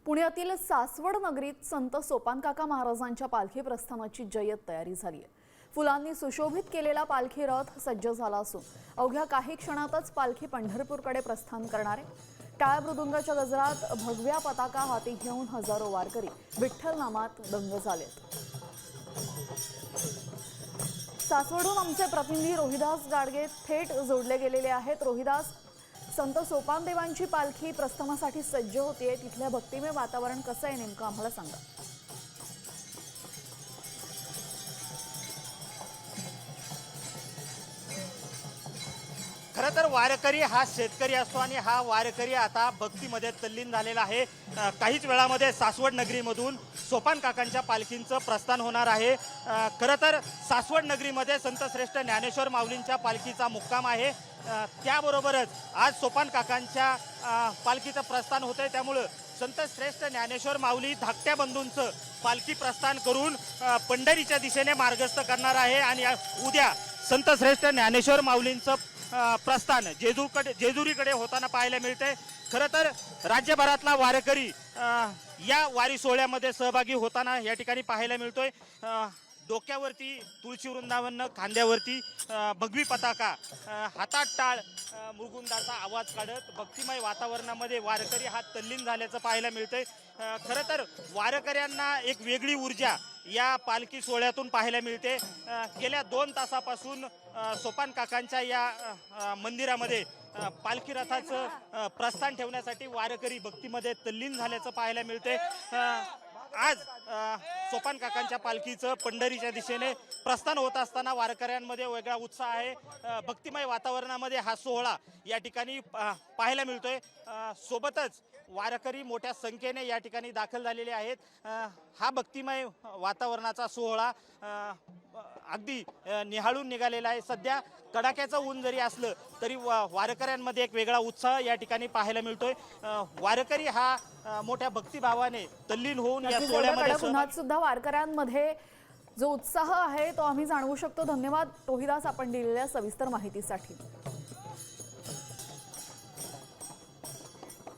पुण्यातील सासवड नगरीत संत सोपानकाका महाराजांच्या पालखी प्रस्थानाची जय्यत तयारी झाली आहे। फुलांनी सुशोभित केलेला पालखी रथ सज्ज झाला असून अवघ्या काही क्षणातच पालखी पंढरपूरकडे प्रस्थान करणार आहे। टाळ मृदुंगाच्या गजरात भगव्या पताका हाती घेऊन हजारो वारकरी विठ्ठल नामात दंग झालेत। सासवडहून आमचे प्रतिनिधी रोहिदास गाडगे थेट जोडले गेलेले आहेत। रोहिदास, संत सोपानदेवांची पालखी प्रस्थानासाठी सज्ज होतीये, तिथल्या भक्तिमय वातावरण कसं आहे नेमकं आम्हाला सांगा। खरं तर वारकरी हा शेतकरी असतो आणि हा वारकरी आता भक्तीमध्ये तल्लीन झालेला आहे। काहीच वेळामध्ये सासवड नगरीमधून सोपान काकांच्या पालखींचं प्रस्थान होणार आहे। खरं तर सासवड नगरीमध्ये संत श्रेष्ठ ज्ञानेश्वर माऊलींच्या पालखीचा मुक्काम आहे। त्याबरोबरच आज सोपान काकांच्या पालखीचं प्रस्थान होतं आहे। त्यामुळं संत श्रेष्ठ ज्ञानेश्वर माऊली धाकट्या बंधूंचं पालखी प्रस्थान करून पंढरीच्या दिशेने मार्गस्थ करणार आहे आणि उद्या संत श्रेष्ठ ज्ञानेश्वर माऊलींचं प्रस्थान जेजुरीकडे होताना पाहायला मिळते। खरं तर राज्यभरातला वारकरी या वारी सोहळ्यामध्ये सहभागी होताना या ठिकाणी पाहायला मिळतोय। डोक्यावरती तुळशी वृंदावन, खांद्यावरती भगवी पताका, हातात टाळ, मृदुंगाचा आवाज काढत भक्तिमय वातावरणामध्ये वारकरी हा तल्लीन झाल्याचं पाहायला मिळतंय। खरं तर वारकऱ्यांना एक वेगळी ऊर्जा या पालखी सोहळ्यातून पाहायला मिळते। गेल्या 2 तासापासून सोपान काकांच्या या मंदिरामध्ये पालखी रथाचं प्रस्थान ठेवण्यासाठी वारकरी भक्तीमध्ये तल्लीन झाल्याचं पाहायला मिळते। आज सोपान काकांच्या पालखीचं पंढरीच्या दिशेने प्रस्थान होत असताना वारकऱ्यांमध्ये वेगळा उत्साह आहे। भक्तिमय वातावरणामध्ये हा सोहळा या ठिकाणी पाहायला मिळतोय। सोबतच वारकरी मोठ्या संख्येने या ठिकाणी दाखल झालेले आहेत। हा भक्तिमय वातावरणाचा सोहळा अगदी निहाळून निघालेला आहे। सध्या कडाक्याचं ऊन जरी असलं तरी वारकऱ्यांमध्ये एक वेगळा उत्साह या ठिकाणी पाहायला मिळतोय। वारकरी हा मोठ्या भक्तिभावाने तल्लीन होऊन या सोहळ्यामध्ये सुद्धा वारकऱ्यांमध्ये जो उत्साह आहे तो आम्ही जाणवू शकतो। धन्यवाद रोहिदास, आपण दिलेल्या सविस्तर माहितीसाठी।